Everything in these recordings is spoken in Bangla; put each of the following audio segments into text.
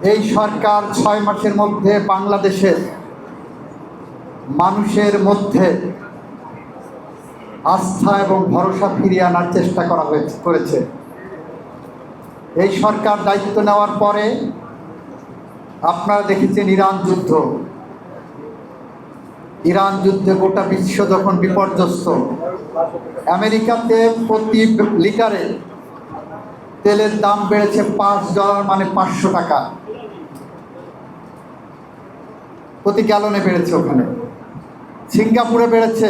এই সরকার 6 মাসের মধ্যে বাংলাদেশের মানুষের মধ্যে আস্থা এবং ভরসা ফিরিয়ে আনার চেষ্টা করেছে। এই সরকার দায়িত্ব নেওয়ার পরে আপনারা দেখেছেন ইরান যুদ্ধে গোটা বিশ্ব যখন বিপর্যস্ত, আমেরিকাতে প্রতি লিটারে তেলের দাম বেড়েছে $5, মানে 500 টাকা প্রতি গ্যালনে বেড়েছে। ওখানে সিঙ্গাপুরে বেড়েছে,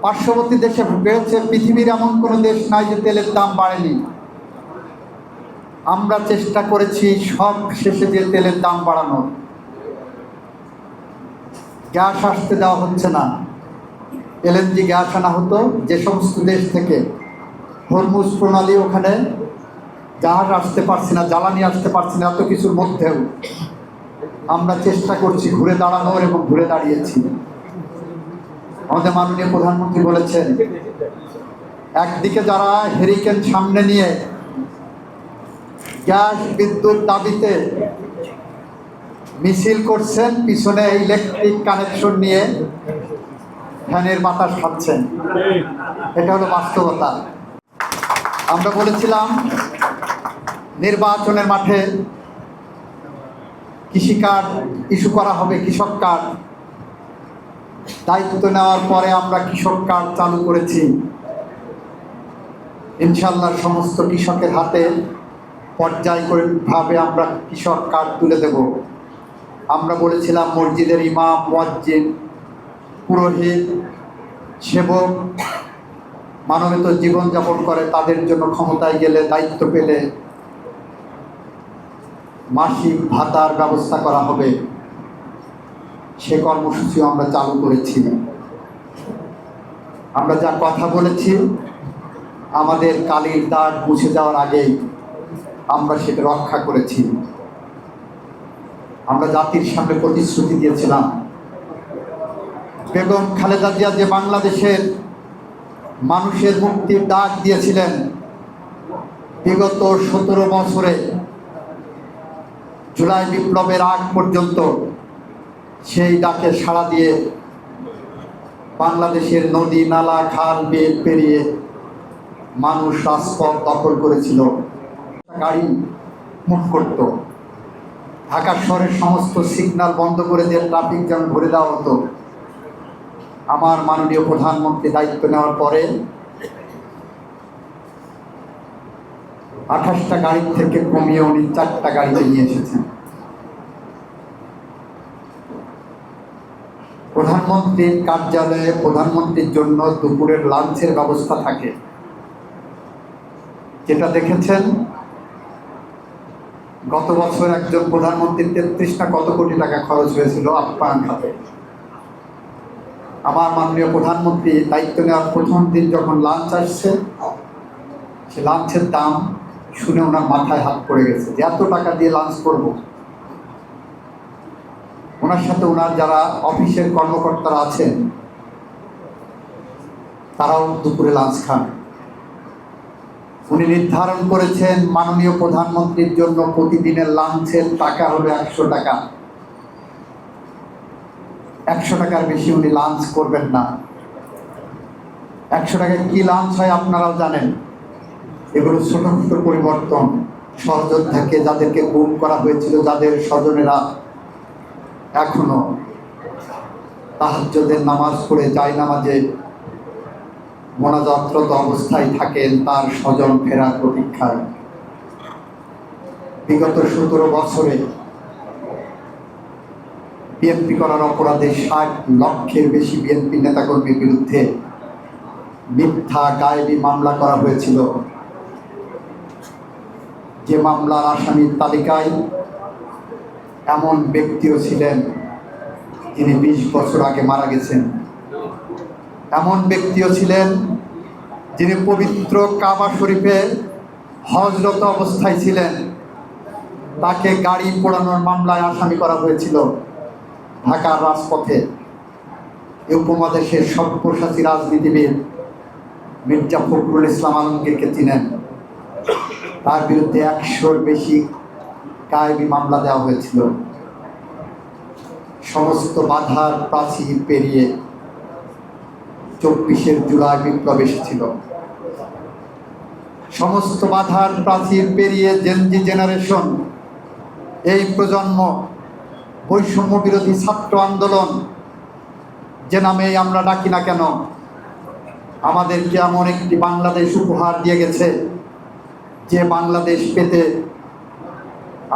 পার্শ্ববর্তী দেশে বেড়েছে। পৃথিবীর এমন কোনো দেশ নাই যে তেলের দাম বাড়েনি। আমরা চেষ্টা করেছি সব শেষে যে তেলের দাম বাড়ানোর। গ্যাস আসতে দেওয়া হচ্ছে না। এলএনজি গ্যাস আনা হতো যে সমস্ত দেশ থেকে, হরমুজ প্রণালী, ওখানে জাহাজ আসতে পারছি না, জ্বালানি আসতে পারছি না। এত কিছুর মধ্যেও আমরা চেষ্টা করছি ঘুরে দাঁড়ানোর এবং ঘুরে দাঁড়িয়েছি। আমাদের মাননীয় প্রধানমন্ত্রী বলেছেন, একদিকে যারা হেরিকেন সামনে নিয়ে গ্যাস বিদ্যুৎ দাবিতে মিছিল করছেন, পিছনে ইলেকট্রিক কানেকশন নিয়ে ফ্যানের বাতাস খাচ্ছেন। এটা হলো বাস্তবতা। আমরা বলেছিলাম নির্বাচনের মাঠে কৃষি কার্ড ইস্যু করা হবে, কৃষক কার্ড। দায়িত্ব নেওয়ার পরে আমরা কৃষক কার্ড চালু করেছি। ইনশাল্লাহ সমস্ত কৃষকের হাতে পর্যায়ক্রমিকভাবে আমরা কৃষক কার্ড তুলে দেব। আমরা বলেছিলাম মসজিদের ইমাম, মুয়াজ্জিন, পুরোহিত, সেবক মানবিত জীবনযাপন করে, তাদের জন্য ক্ষমতায় গেলে, দায়িত্ব পেলে মাসিক ভাতার ব্যবস্থা করা হবে। সে কর্মসূচিও আমরা চালু করেছি। আমরা যা কথা বলেছি, আমাদের কালির দাগ মুছে যাওয়ার আগেই আমরা সেটা রক্ষা করেছি। আমরা জাতির সামনে প্রতিশ্রুতি দিয়েছিলাম, বেগম খালেদা জিয়া যে বাংলাদেশের মানুষের মুক্তির ডাক দিয়েছিলেন, বিগত 17 বছরে জুলাই বিপ্লবের আগ পর্যন্ত সেই ডাকে সাড়া দিয়ে বাংলাদেশের নদী, নালা, খাল, বিল পেরিয়ে মানুষ রাজপথ দখল করেছিল, গাড়ি মুভ করত। ঢাকা শহরের সমস্ত সিগন্যাল বন্ধ করে দিয়ে ট্রাফিক জ্যাম ভরে দেওয়া হতো। আমার মাননীয় প্রধানমন্ত্রী দায়িত্ব নেওয়ার পরে 28টা গাড়ির থেকে কমিয়ে উনি 4টা গাড়িতে নিয়ে এসেছেন। প্রধানমন্ত্রীর কার্যালয়ে প্রধানমন্ত্রীর জন্য দুপুরের লাঞ্চের ব্যবস্থা থাকে, যেটা দেখেছেন গত বছর একজন প্রধানমন্ত্রীর 33 না কত কোটি টাকা খরচ হয়েছিল আপ্যায়ন খাতে। আমার মাননীয় প্রধানমন্ত্রী দায়িত্ব নেওয়ার প্রথম দিন যখন লাঞ্চ আসছে, সে লাঞ্চের দাম শুনে ওনার মাথায় হাত পড়ে গেছে যে এত টাকা দিয়ে লাঞ্চ করব। ওনার সাথে ওনার যারা অফিসের কর্মকর্তারা আছেন তারাও দুপুরে লাঞ্চ খান। উনি নির্ধারণ করেছেন মাননীয় প্রধানমন্ত্রীর জন্য প্রতিদিনের লাঞ্চের টাকা হলো 100 টাকা। 100 টাকার বেশি উনি লাঞ্চ করবেন না। 100 টাকায় কি লাঞ্চ হয় আপনারাও জানেন। এগুলো ছোট ছোট পরিবর্তন। সহযোদ্ধাকে যাদেরকে গুম করা হয়েছিল, যাদের স্বজনেরা এখনো তাহাজ্জুদের নামাজ পড়ে জায়নামাজে মোনাজাতরত অবস্থায় থাকেন, তার স্বজন ফেরার প্রতীক্ষায়। বিগত 17 বছরে বিএনপি করার অপরাধে 60 লক্ষের বেশি বিএনপি নেতাকর্মীর বিরুদ্ধে মিথ্যা গায়েবী মামলা করা হয়েছিল। যে মামলার আসামির তালিকায় এমন ব্যক্তিও ছিলেন যিনি 20 বছর আগে মারা গেছেন। এমন ব্যক্তিও ছিলেন যিনি পবিত্র কাবা শরীফে হজরত অবস্থায় ছিলেন, তাকে গাড়ি পোড়ানোর মামলায় আসামি করা হয়েছিল ঢাকার রাজপথে। এই উপমহাদেশের সব্যসাচী রাজনীতিবিদ মির্জা ফখরুল ইসলাম আলমগীরকে চিনেন। তার বিরুদ্ধে 100-র বেশি গায়েবী মামলা দেওয়া হয়েছিল। সমস্ত বাধার প্রাচীর পেরিয়ে 24 জুলাই বিপ্লব এসেছিল। সমস্ত বাধার প্রাচীর পেরিয়ে জেনজি জেনারেশন, এই প্রজন্ম বৈষম্য বিরোধী ছাত্র আন্দোলন যে নামেই আমরা ডাকি না কেন, আমাদেরকে এমন একটি বাংলাদেশ উপহার দিয়ে গেছে যে বাংলাদেশ পেতে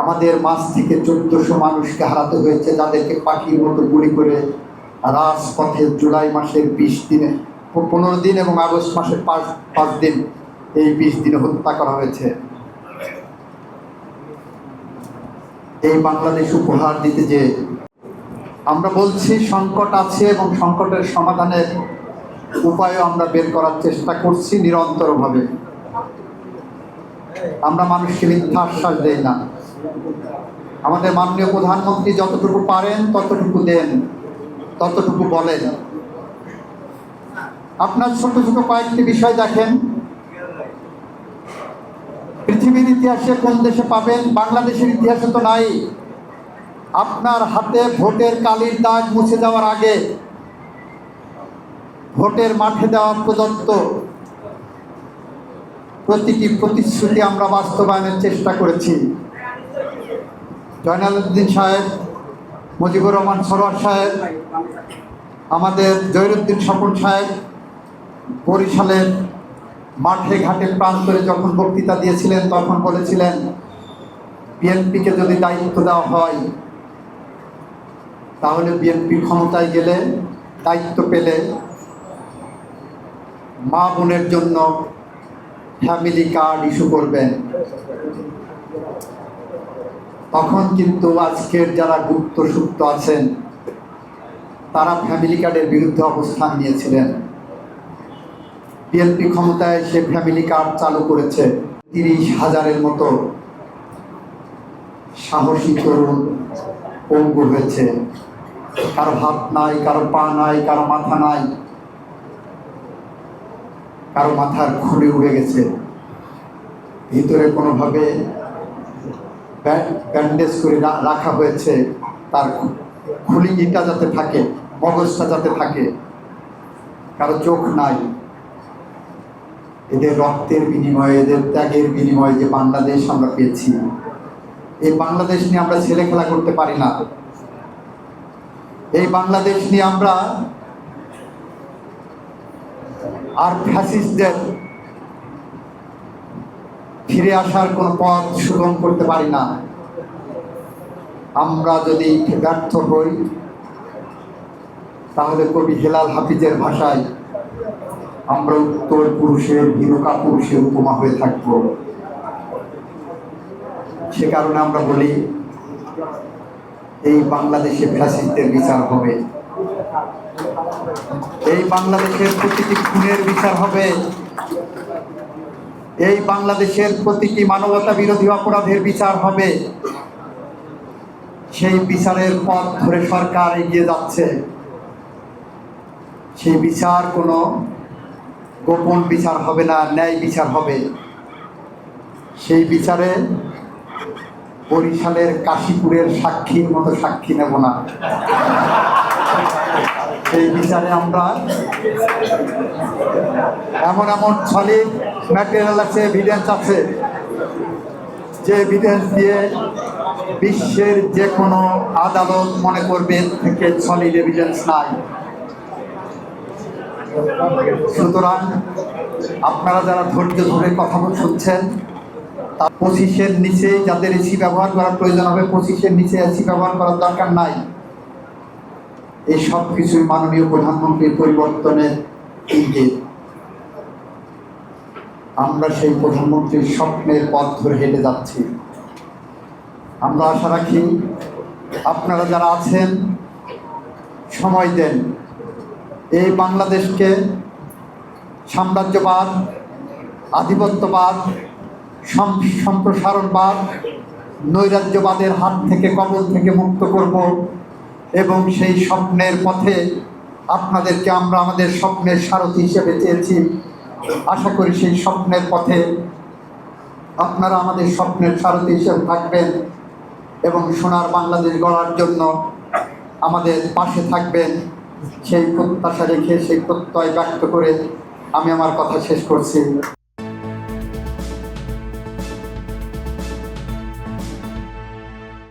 আমাদের মাঝ থেকে 1400 মানুষকে হারাতে হয়েছে, যাদেরকে পাখির মতো গুলি করে রাজপথে জুলাই মাসের 20 দিনে 15 দিন এবং আগস্ট মাসের 5 দিন, এই 20 দিনে হত্যা করা হয়েছে। এই বাংলাদেশ উপহার দিতে যে আমরা বলছি সংকট আছে এবং সংকটের সমাধানের উপায়ও আমরা বের করার চেষ্টা করছি নিরন্তরভাবে। আমরা মানুষকে মিথ্যা আশ্বাস দেই না। আমাদের মাননীয় প্রধানমন্ত্রী যতটুকু পারেন ততটুকু দেন, ততটুকু বলেন। আপনার ছোট ছোট কয়েকটি বিষয় দেখেন, পৃথিবীর ইতিহাসে কোন দেশে পাবেন, বাংলাদেশের ইতিহাসে তো নাই। আপনার হাতে ভোটের কালির দাগ মুছে যাওয়ার আগে ভোটের মাঠে দেওয়া প্রদত্ত প্রতিটি প্রতিশ্রুতি আমরা বাস্তবায়নের চেষ্টা করেছি। জয়নাল আবেদিন সাহেব, মুজিবুর রহমান সরোয়ার সাহেব, আমাদের জহিরুদ্দিন স্বপন সাহেব বরিশালের মাঠে ঘাটে প্রান্তরে যখন বক্তৃতা দিয়েছিলেন তখন বলেছিলেন, বিএনপিকে যদি দায়িত্ব দেওয়া হয় তাহলে বিএনপি ক্ষমতায় গেলে, দায়িত্ব পেলে মা বোনের জন্য ফ্যামিলি কার্ড ইস্যু করবেন। তখন কিন্তু আজকের যারা গুপ্ত সুপ্ত আছেন তারা ফ্যামিলি কার্ডের বিরুদ্ধে অবস্থান নিয়েছিলেন। বিএনপি ক্ষমতায় সে ফ্যামিলি কার্ড চালু করেছে। 30,000-এর মতো সাহসী তরুণ পঙ্গু হয়েছে। কারো হাত নাই, কারো পা নাই, কারো মাথা নাই, কারো মাথার খুলি উড়ে গেছে। ভিতরে কোনোভাবে ব্যান্ডেজ করে রাখা হয়েছে, তার খুলিটা যাতে থাকে, মগজটা যাতে থাকে। কারো চোখ নাই। এদের রক্তের বিনিময়ে, এদের ত্যাগের বিনিময়ে যে বাংলাদেশ আমরা পেয়েছি, এই বাংলাদেশ নিয়ে আমরা ছেলে খেলা করতে পারি না। এই বাংলাদেশ নিয়ে আমরা আর ফ্যাসিস্টদের ফিরে আসার কোনো পথ সুগম করতে পারি না। আমরা যদি ব্যর্থ হই তাহলে কবি হেলাল হাফিজের ভাষায় আমরা উত্তর পুরুষের ভীরুকা পুরুষের উপমা হয়ে থাকব। সে কারণে আমরা বলি, এই বাংলাদেশে ফ্যাসিস্টদের বিচার হবে, এই বাংলাদেশের প্রতিটি খুনের বিচার হবে, এই বাংলাদেশের প্রতিটি মানবতা বিরোধী অপরাধের বিচার হবে। সেই বিচারের পথ ধরে সরকার এগিয়ে যাচ্ছে। সেই বিচার কোনো গোপন বিচার হবে না, ন্যায় বিচার হবে। সেই বিচারে বরিশালের কাশীপুরের সাক্ষীর মতো সাক্ষী নেব না। সেই বিচারে আমরা এমন এমন সলিড ম্যাটেরিয়াল আছে, এভিডেন্স আছে, যে এভিডেন্স দিয়ে বিশ্বের যে কোনো আদালত মনে করবে থেকে সলিড এভিডেন্স নাই। সুতরাং আপনারা যারা ধৈর্য ধরে কথা শুনছেন, তা 25-এর নিচে যাদের এসি ব্যবহার করার প্রয়োজন হবে, 25-এর নিচে এসি ব্যবহার করার দরকার নাই। এই সব কিছুই মাননীয় প্রধানমন্ত্রীর পরিবর্তনের ইঙ্গিত। আমরা সেই প্রধানমন্ত্রীর স্বপ্নের পথ ধরে হেঁটে যাচ্ছি। আমরা আশা রাখি আপনারা যারা আছেন সময় দেন। এই বাংলাদেশকে সাম্রাজ্যবাদ, আধিপত্যবাদ, সম্প্রসারণবাদ, নৈরাজ্যবাদের হাত থেকে, কবল থেকে মুক্ত করব এবং সেই স্বপ্নের পথে আপনাদেরকে আমরা আমাদের স্বপ্নের সারথি হিসেবে চেয়েছি। আশা করি সেই স্বপ্নের পথে আপনারা আমাদের স্বপ্নের সারথি হিসেবে থাকবেন এবং সোনার বাংলাদেশ গড়ার জন্য আমাদের পাশে থাকবেন, সেই প্রত্যাশা রেখে সেই প্রত্যয় ব্যক্ত করে আমি আমার কথা শেষ করছি।